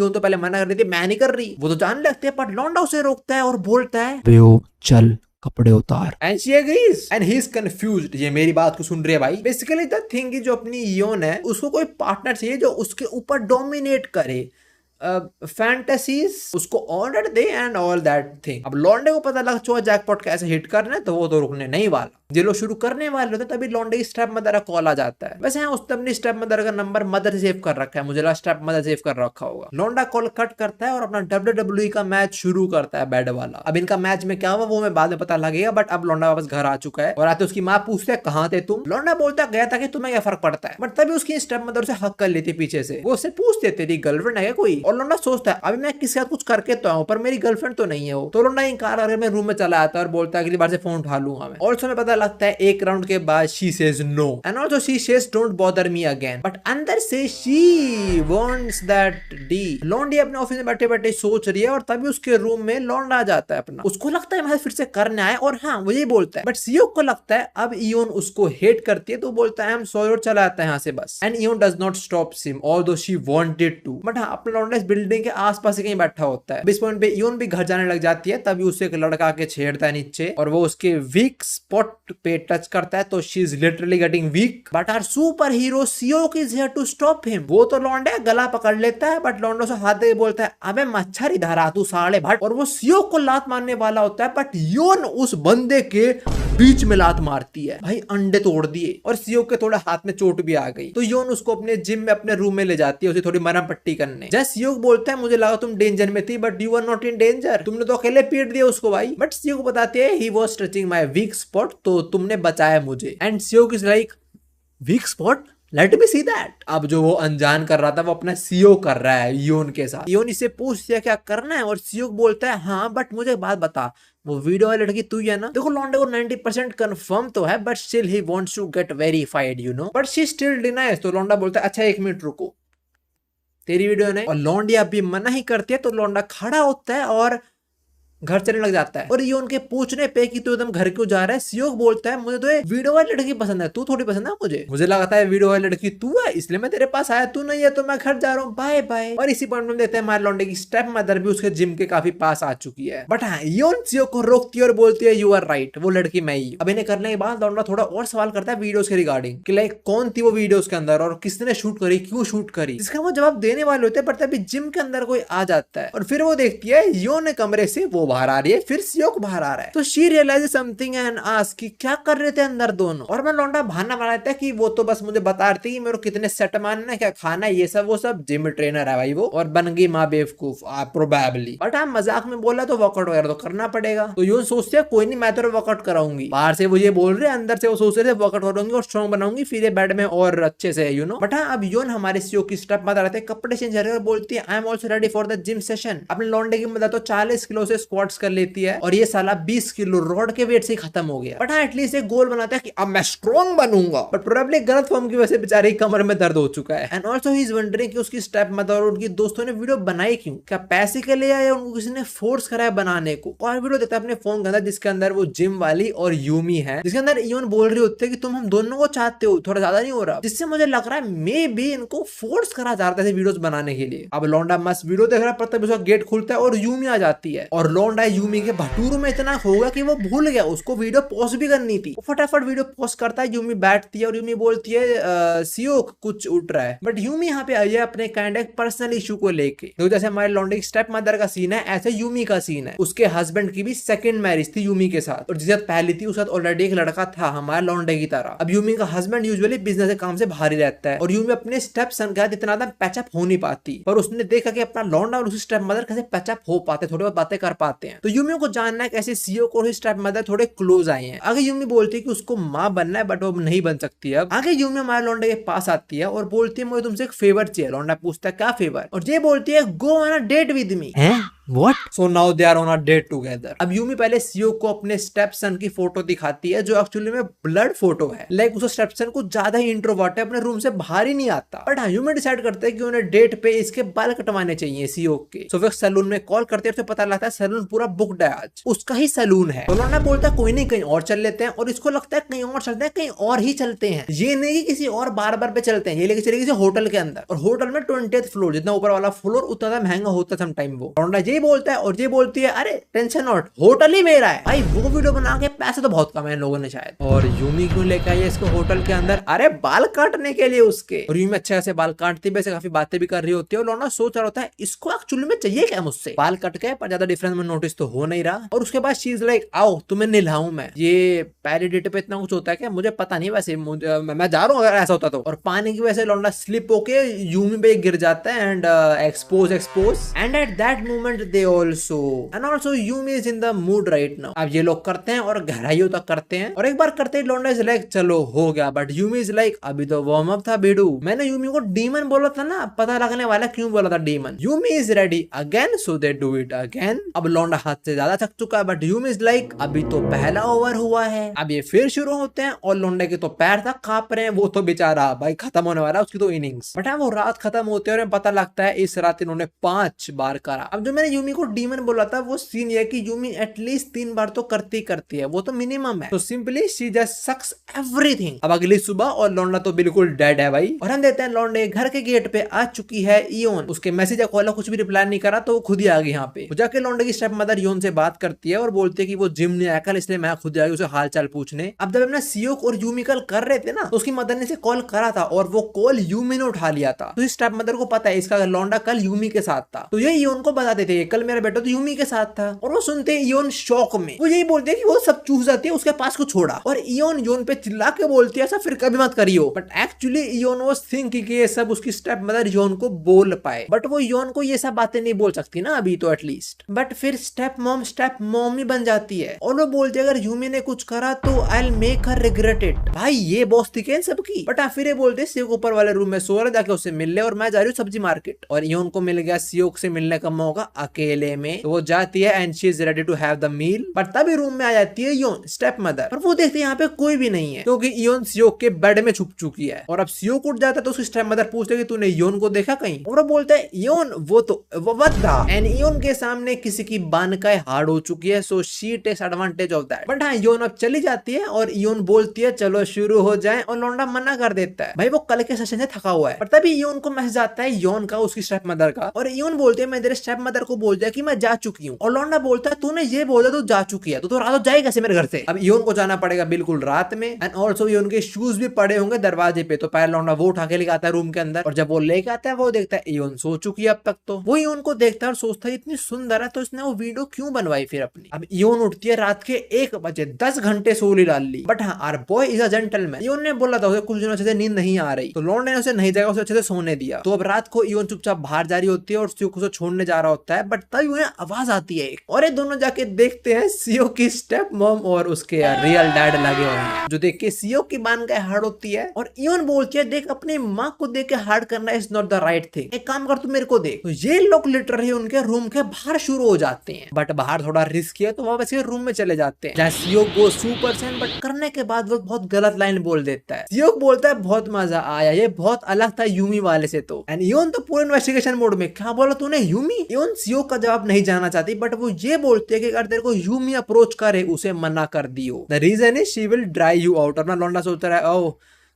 यून तो पहले मना कर रही थी, मैं नहीं कर रही, वो तो जान लगते हैं, बट लौंडा उसे रोकता है और बोलता है वो चल कपड़े उतार। And she agrees and he is confused. ये मेरी बात को सुन रही है भाई। बेसिकली द थिंग जो अपनी योन है उसको कोई पार्टनर चाहिए जो उसके ऊपर डोमिनेट करे, फैंटेसीज उसको order they and all that thing. अब लॉन्डे को पता लग चुका जैकपॉट कैसे हिट करना है, तो वो तो रुकने नहीं वाला। जो लोग शुरू करने वाले होते तभी लॉन्डे की स्टेप मदर का कॉल आ जाता है। वैसे हाँ, उसने अपनी स्टेप मदर का नंबर मदर सेव कर रखा है, मुझे लगा स्टेप मदर सेव कर रखा होगा। लॉन्डा कॉल कट करता है और अपना WWE का मैच शुरू करता है बेड वाला। अब इनका मैच में क्या हुआ वो मैं बाद में पता लगेगा, बट अब लॉन्डा वापस घर आ चुका है और आते उसकी माँ पूछते है कहाँ थे तुम। लॉन्डा बोलता गया था कि तुम्हें क्या फर्क पड़ता है, बट तभी उसकी स्टेप मदर से हक कर लेती पीछे से। वो उससे पूछते तेरी गर्लफ्रेंड है कोई, और लॉन्डा सोचता है अभी मैं किसी साथ कुछ करके तो आऊं पर मेरी गर्लफ्रेंड तो नहीं है वो। तो लॉन्डा इंकार करके मैं रूम में चला आता है और बोलता है अगली बार से फोन उठा लूंगा मैं। और उसमें पता लगता है एक राउंड के बाद she says no and also she says don't bother me again, but अंदर से शी वांट्स दैट डी। लॉन्डी अपने ऑफिस में बैठे बैठे सोच रही है और तभी उसके रूम में लॉन्डा आ जाता है अपना। उसको लगता है मैं फिर से करने आया और हाँ वो ये बोलता है, बट सियोक को लगता है अब इयोन उसको हेट करती है तो बोलता है आई एम सॉरी और चला आता है यहाँ से बस। And Eoin does not stop him although she wanted to, but हाँ अपना लॉन्डा इस बिल्डिंग के आसपास ही कहीं बैठा होता है। इस पॉइंट पे इयोन भी घर जाने लग जाती है, तभी उसे एक लड़का आके छेड़ता है नीचे और वो उसके वीक स्पॉट पे टच करता है तो she is literally getting weak, but our super hero Seok is here to stop him. वो तो लॉन्डा गला पकड़ लेता है, बट लॉन्डो से हाथ दे बोलता है अबे मच्छर इधर आ तू साले भट, और वो सियोक को लात मारने वाला होता है, बट योन उस बंदे के बीच में लात मारती है। भाई अंडे तोड़ दिए और सियोक के थोड़े हाथ में चोट भी आ गई। तो योन उसको अपने जिम में अपने रूम में ले जाती है उसे थोड़ी मरहम पट्टी करने। जैसे सियोक बोलता है मुझे लगा तुम डेंजर में थी but you are not in danger, तुमने तो अकेले पीट दिया उसको भाई। बट सियोक बताते हैं he was touching my weak spot, तो तुमने बचाया मुझे। And Seok is like weak spot, let me see that. अब जो वो अनजान कर रहा था वो अपना सीओ कर रहा है योन के साथ। योन इससे पूछती है क्या करना है और सियोक बोलता है हाँ बट मुझे एक बात बता, वो वीडियो वाली लड़की तू ही है ना। देखो लॉन्डे को 90% कंफर्म तो है but still he wants to get verified you know, but she still denies. तो लॉन्डा बोलता है अच्छा 1 मिनट रुको, तेरी वीडियो नहीं। और लॉन्डिया भी मना ही करती है तो लॉन्डा खड़ा होता है और घर चलने लग जाता है। और ये उनके पूछने पे कि तू एकदम घर क्यों जा रहा है, सियोक बोलता है मुझे तो ये वीडियो वाली लड़की पसंद है, तू थोड़ी पसंद है मुझे लगा था वीडियो वाली लड़की तू है इसलिए मैं तेरे पास आया, तू नहीं है तो मैं घर जा रहा हूँ, बाय बाय। और इसी पॉइंट में देखते हैं हमारे लॉन्डे की स्टेप मदर भी उसके जिम के काफी पास आ चुकी है। बट हाँ योन सियोक को रोकती है और बोलती है यू आर राइट, वो लड़की मैं ही। अब इन्हें करने के बाद लॉन्डा थोड़ा और सवाल करता है वीडियोस के रिगार्डिंग कि लाइक कौन थी वो वीडियोस के अंदर और किसने शूट करी, क्यों शूट करी। इसका वो जवाब देने वाले होते हैं पर तभी जिम के अंदर कोई आ जाता है और फिर वो देखती है योन कमरे से वो बाहर आ रही है, फिर सियोक बाहर आ रहा है। तो she realize something and ask कि क्या कर रहे थे अंदर दोनों। और मैं लौंडा बहाना बना था कि वो तो बस मुझे बता रही थी मेरे को कितने सेट मारना है, क्या खाना है, ये सब वो सब। जिम ट्रेनर है भाई वो, और बन गई माँ बेवकूफ प्रोबेबली। बट हम मजाक में बोला तो वर्कआउट वगैरह तो करना पड़ेगा। तो यूं सोचते हैं कोई नहीं मैं तो वर्कआउट कराऊंगी। बाहर से वो ये बोल रहे हैं, अंदर से वो सोच रहे थे वर्कआउट करूंगी और स्ट्रॉन्ग बनाऊंगी फिर ये बेड में और अच्छे से यू नो। बट हाँ अब योन हमारे सीओ की स्टेप मदद रहते कपड़े चेंज कर बोलती है I am also ready for the gym session. अपने लौंडे की मदद तो 40 किलो से स्क्वाट्स कर लेती है और ये साला 20 किलो रॉड के वेट से खत्म हो गया। बट हाँ एटलीस्ट एक गोल बनाता है कि अब मैं स्ट्रॉन्ग बनूंगा, बट प्रोबेबली गलत फॉर्म की वजह से बेचारे कमर में दर्द हो चुका है। And also he is wondering कि उसकी स्टेप मदर और उनकी दोस्तों ने वीडियो बनाई क्यों, क्या पैसे के लिए या उनको किसी ने फोर्स कराया बनाने को। और वीडियो देखता है अपने फोन के अंदर जिसके अंदर वो जिम वाली और यूमी है, जिसके अंदर इवन बोल रही होती है कि तुम हम दोनों को चाहते हो, थोड़ा ज्यादा नहीं हो रहा, जिससे मुझे लग रहा है मे बी इनको फोर्स करा जा रहा है वीडियोस बनाने के लिए। अब लौंडा मस्त वीडियो देख रहा है, तब उसका गेट खुलता है और यूमी आ जाती है और लौंडा यूमी के भटूरों में इतना होगा कि वो भूल गया उसको वीडियो पोस्ट भी करनी थी। वो फटाफट वीडियो पोस्ट करता है, यूमी बैठती है और यूमी बोलती है सियोक कुछ उठ रहा है। बट यूमी यहाँ पे आई है अपने काइंड ऑफ पर्सनल इशू को लेके। तो जैसे हमारे लौंडे की स्टेप मदर का सीन है ऐसे यूमी का सीन है। उसके हस्बैंड की भी सेकंड मैरिज थी यूमी के साथ और जिसके साथ पहली थी उसके साथ ऑलरेडी एक लड़का था हमारे लौंडे की तरह। अब यूमी का हस्बैंड यूजुअली बिजनेस के काम से बाहर ही रहता है और यूमी अपने स्टेप सन के साथ इतना ज्यादा पैचअप हो नहीं पाती, पर उसने देखा कि अपना लौंडा और उसकी स्टेप मदर कैसे पैचअप हो पाते, थोड़ी बहुत बातें कर पाते हैं। तो यूमी को जानना है कैसे सियोक और स्टेप मदर थोड़े क्लोज आए हैं। आगे यूमी बोलती है कि उसको माँ बनना है बट वो नहीं बन सकती। अब आगे यूमी हमारे लौंडे के पास आती है और बोलती है मुझे तुमसे एक फेवर चाहिए। लौंडा पूछता है क्या फेवर, और ये बोलती है go on a date with me. What? So now they are on a date together. अब यूमी पहले सीओ को अपने स्टेप सन की फोटो दिखाती है जो एक्चुअली में ब्लड फोटो है। लाइक उस स्टेप सन को ज्यादा ही इंट्रोवर्ट है, अपने रूम से बाहर ही नहीं आता। बट हाँ, यूमी डिसाइड करते हैं कि उन्हें डेट पे इसके बाल कटवाने चाहिए सीओ के। सो वे सैलून में कॉल करते हैं, तो पता लगता है सैलून पूरा बुकड है, आज उसका ही सैलून है। तो लौंडा बोलता है कोई नहीं, कहीं और चल लेते हैं, और इसको लगता है कहीं और चलते हैं, कहीं और ही चलते हैं, ये नहीं कि किसी और बार पे चलते हैं, ये लेके चले किसी होटल के अंदर। और होटल में 20th फ्लोर, जितना ऊपर वाला फ्लोर उतना महंगा होता है समटाइम। वो लौंडा यही बोलता है और ये बोलती है अरे टेंशन नॉट, होटल ही मेरा है भाई। वो वीडियो बना के पैसे तो बहुत कमाए लोगों ने शायद। और यूमी क्यों लेकर आई इसको होटल के अंदर? अरे बाल काटने के लिए उसके। और यूमी अच्छे से बाल काटती वैसे काफी बातें भी कर रही होती है। और लौंडा सोच रहा होता है इसको एक्चुअली में चाहिए क्या मुझसे? बाल कट के पर ज्यादा डिफरेंस में नोटिस तो हो नहीं रहा। और उसके बाद शी इज लाइक आओ तुम्हें नहलाऊं मैं। ये पहले डेट पे इतना कुछ होता है क्या? मुझे पता नहीं, वैसे मैं जा रहा हूँ अगर ऐसा होता तो। और पानी की वजह से लौंडा स्लिप होके यूमी पे गिर जाता है and expose and at that moment they also Yumi is in the mood right now. अब ये लोग करते हैं और गहराइयों तक करते हैं, और एक बार करते ही लौंडा इज लाइक चलो हो गया। बट यूमी इज लाइक अभी तो वार्म अप था बेडू, मैंने यूमी को डीमन बोला था ना, पता लगने वाला क्यों बोला था demon. Yumi is ready again, so they do it again. अब लौंडा हाथ से ज्यादा थक चुका है, बट यूमी इज लाइक अभी तो पहला ओवर हुआ है। अब ये फिर शुरू होते हैं और लौंडे के तो पैर तक कांप रहे हैं, वो तो बेचारा भाई खत्म होने वाला है उसकी तो इनिंग्स। बट हाँ, वो रात खत्म होते हैं और पता लगता है इस रात इन्होंने 5 बार करा। अब जो मैंने यूमी को डीमन बोला था वो सीन ये कि यूमी एटलीस्ट 3 बार तो करती है, वो तो मिनिमम है। तो simply she just sucks everything. अब अगली सुबह और लौंडा तो बिल्कुल डेड है भाई। और हम देते हैं लौंडे घर के गेट पे आ चुकी है इयोन। उसके मैसेज या कॉल कुछ भी रिप्लाई नहीं करा तो वो खुद ही आ गई यहाँ पे। जाके लौंडे की स्टेप मदर इयोन से बात करती है और बोलती है कि वो जिम नहीं आया कल, इसलिए मैं खुद आ गई उसे हाल चाल पूछने। अब जब अपना सियोक और यूमी कल कर रहे थे ना, तो उसकी मदर ने से कॉल करा था और वो कॉल यूमी ने उठा लिया था। तो स्टेप मदर को पता है इसका लौंडा कल यूमी के साथ था, तो ये इयोन को बताते थे कल मेरा बेटा तो यूमी के साथ था। और वो सुनते इयोन शॉक में वो यही बोलते हैं कि वो सब चूस जाती है उसके पास को छोड़ा। और इयोन पे चिल्ला के बोलती है ऐसा फिर कभी मत करियो। But actually Eoin was thinking कि ये सब उसकी स्टेप मदर इयोन को बोल पाए, बट वो इयोन को ये सब बातें नहीं बोल सकती ना अभी तो एटलीस्ट। बट फिर स्टेप मॉम ही बन जाती है और वो बोलती है अगर यूमी ने कुछ करा तो I will make her regret it. भाई ये बॉस थी क्या सबकी। बट फिर ये बोलते सियोक ऊपर वाले रूम में सो रहा, जाके उससे मिल ले और मैं जा रही हूँ सब्जी मार्केट। और इयोन को मिल गया सियोक से मिलने का मौका अकेले में, तो वो जाती है and she is ready to have the meal. But तभी रूम में आ जाती है इयोन स्टेप मदर, पर वो देखते हैं यहाँ पे कोई भी नहीं है क्योंकि इयोन सियोक के बेड में छुप चुकी है। और अब सियोक उठ जाता है तो उसकी स्टेप मदर पूछते कि तूने इयोन को देखा कहीं, और वो बोलता है इयोन वो तो एंड इयोन के सामने किसी की बानकाई हार्ड हो चुकी है, so she takes advantage of that. But हाँ, इयोन अब चली जाती है और इयोन बोलती है चलो शुरू हो जाए, और लौंडा मना कर देता है भाई वो कल के सेशन से थका हुआ है। पर तभी इयोन को मैसेज आता है इयोन का उसकी स्टेप मदर का, और इयोन बोलती है मैं तेरे स्टेप मदर को बोल दिया कि मैं जा चुकी हूँ। और लौंडा बोलता है तूने ये बोला तो जा चुकी है तो रात जाएगा कैसे मेरे घर से। अब इयोन को जाना पड़ेगा बिल्कुल रात में, एंड ऑल्सो इयोन के शूज भी पड़े होंगे दरवाजे पे। तो पहले लौंडा वो उठा के लेके आता है रूम के अंदर, और जब वो लेके आता है वो देखता है इयोन सो चुकी है अब तक। तो वो इयोन को देखता है और सोचता है इतनी सुंदर है तो इसने वो वीडियो क्यों बनवाई फिर अपनी। अब इयोन उठती है रात के 1 बजे, 10 घंटे सोली डाल ली। बट हाँ, our boy is a gentleman. Eoin ने बोला था उसे कुछ दिनों से नींद नहीं आ रही, तो लौंडे ने उसे नहीं जगह उसे अच्छे से सोने दिया। तो अब रात को इयोन चुपचाप बाहर जा रही होती है और सियोक उसे छोड़ने जा रहा होता है। बट तभी उन्हें आवाज आती है और ये दोनों जाके देखते हैं सियोक की स्टेप मॉम और उसके रियल डैड लगे हुए हैं, जो देख के सियोक की बान का हार्ड होती है। और इयोन बोलती है देख अपनी माँ को देख के हार्ड करना is not the right thing, एक काम कर तू मेरे को देख। तो ये लोग लिटरली उनके रूम के बाहर शुरू हो जाते हैं, बट बाहर थोड़ा रिस्क है तो वापस रूम में चले जाते हैं जहाँ Seok go super San. But करने के बाद वो बहुत गलत लाइन बोल देता है। सियोक बोलता है बहुत मजा आया, ये बहुत अलग था यूमी वाले से। तो एंड इयोन तो पूरे इन्वेस्टिगेशन मोड में क्या बोला तूने यूमी। इयोन सियोक का जवाब नहीं जानना चाहती, बट वो ये बोलती है कि अगर तेरे को यूमी अप्रोच करे उसे मना कर दियो, the reason is she will dry you out. और ना लौंडा सोचता रहा ओह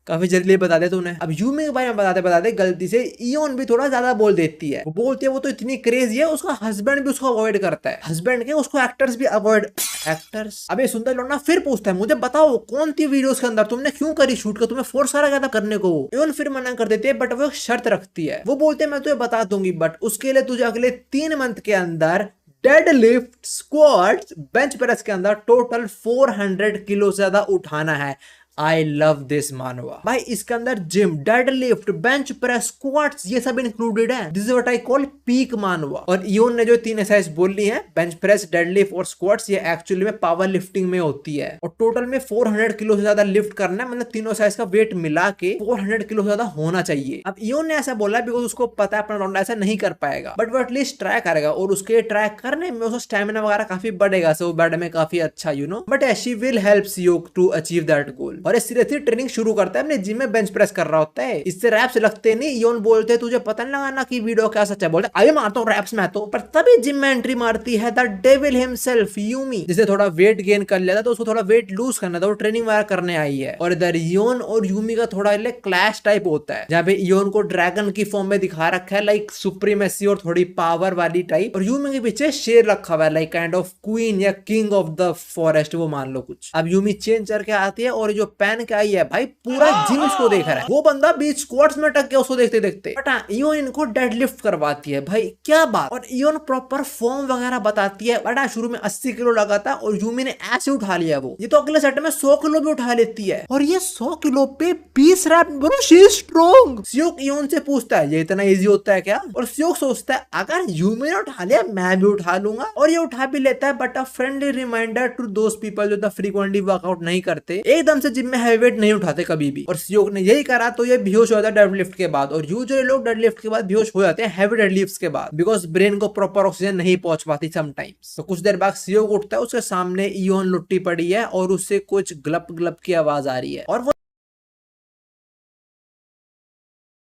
काफी जल्दी बता दे तूने। अब यूमी के बारे में बताते गलती से इयोन भी थोड़ा ज्यादा बोल देती है। वो बोलती है वो तो इतनी क्रेजी है उसका हस्बैंड भी उसको अवॉइड करता है, हस्बैंड के उसको एक्टर्स भी अवॉइड। एक्टर्स अबे सुंदर लौंडा फिर पूछता है मुझे बताओ कौन थी वीडियोस के अंदर, तुमने क्यों करी शूट कर, तुम्हें फोर्स करा गया था करने को। इयोन फिर मना कर देती है, बट वो एक शर्त रखती है। वो बोलते हैं मैं तुझे बता दूंगी, बट उसके लिए तुझे अगले 3 मंथ के अंदर डेडलिफ्ट, स्क्वाट्स, बेंच प्रेस के अंदर टोटल 400 किलो से ज्यादा उठाना है। आई लव दिस मानवा भाई। इसके अंदर gym, deadlift, bench press, squats ये सब इंक्लूडेड है। This is what I call peak मानवा। और इयोन ने जो 3 एक्सरसाइज बोली है, बेंच प्रेस, डेडलिफ्ट और स्क्वाट्स, ये एक्चुअली में पावर लिफ्टिंग में होती है। और टोटल में 400 किलो से ज्यादा लिफ्ट करना है, मतलब तीनों एक्सरसाइज का वेट मिला के 400 किलो से ज्यादा होना चाहिए। अब इयोन ने ऐसा बोला बिकॉज उसको पता है अपना राउंड ऐसा नहीं कर पाएगा, बट वो एटलीस्ट ट्राई करेगा। और उसके ट्राई करने में उसका स्टेमिना वगैरह काफी बढ़ेगा, सो बैड में काफी अच्छा but she will help Seok to achieve that goal. और सीरियसली ट्रेनिंग शुरू करता है अपने जिम में, बेंच प्रेस कर रहा होता है। इससे रैप्स लगते नहीं। इयोन बोलते तुझे पता नहीं लगाना कि वीडियो क्या सच है, बोलते अभी मारता हूँ रैप्स में तो। पर तभी जिम में एंट्री मारती है द डेविल हिमसेल्फ यूमी, जिसे थोड़ा वेट गेन कर लिया था तो उसको थोड़ा वेट लूज करना था, वो ट्रेनिंग वगैरह करने आई है। और इधर इयोन और यूमी का थोड़ा क्लैश टाइप होता है, जहाँ पे इयोन को ड्रैगन की फॉर्म में दिखा रखा है, लाइक सुप्रीमेसी और थोड़ी पावर वाली टाइप। और यूमी के पीछे शेर रखा हुआ है, लाइक काइंड ऑफ क्वीन या किंग ऑफ द फॉरेस्ट, वो मान लो कुछ। अब यूमी चेंज करके आती है और जो पहन के आई है भाई, पूरा जिम इसको देख रहा है। वो बंदा बीच स्क्वाट्स में अटक गया उसको देखते देखते। बट इयोन इनको डेडलिफ्ट करवाती है भाई, क्या बात। और इयोन प्रॉपर फॉर्म वगैरह बताती है। बट शुरू में 80 किलो लगा था और यूमी ने ऐसे उठा लिया, वो ये तो अगले सेट में 100 किलो भी उठा लेती है। और ये 100 किलो पे 20 rep, bro she is strong. Seok Yeon से पूछता है ये इतना इजी होता है क्या? और सियोक सोचता है अगर यूमी ने उठा लिया मैं भी उठा लूंगा। और ये उठा भी लेता है। But a friendly reminder to those people जो फ्रीक्वेंटली वर्कआउट नहीं करते, एकदम से जिम में हैवी वेट नहीं उठाते कभी भी। और सियोक ने यही करा तो ये बेहोश हो जाता है डेडलिफ्ट के बाद। और यूजुअली लोग डेडलिफ्ट के बाद बेहोश हो जाते हैं हैवी डेडलिफ्ट के बाद, बिकॉज ब्रेन को प्रॉपर ऑक्सीजन नहीं पहुंच पाती समटाइम्स। तो कुछ देर बाद सियोक उठता है, उसके सामने इयोन लुट्टी पड़ी है और उससे कुछ ग्लप ग्लप की आवाज आ रही है। और वो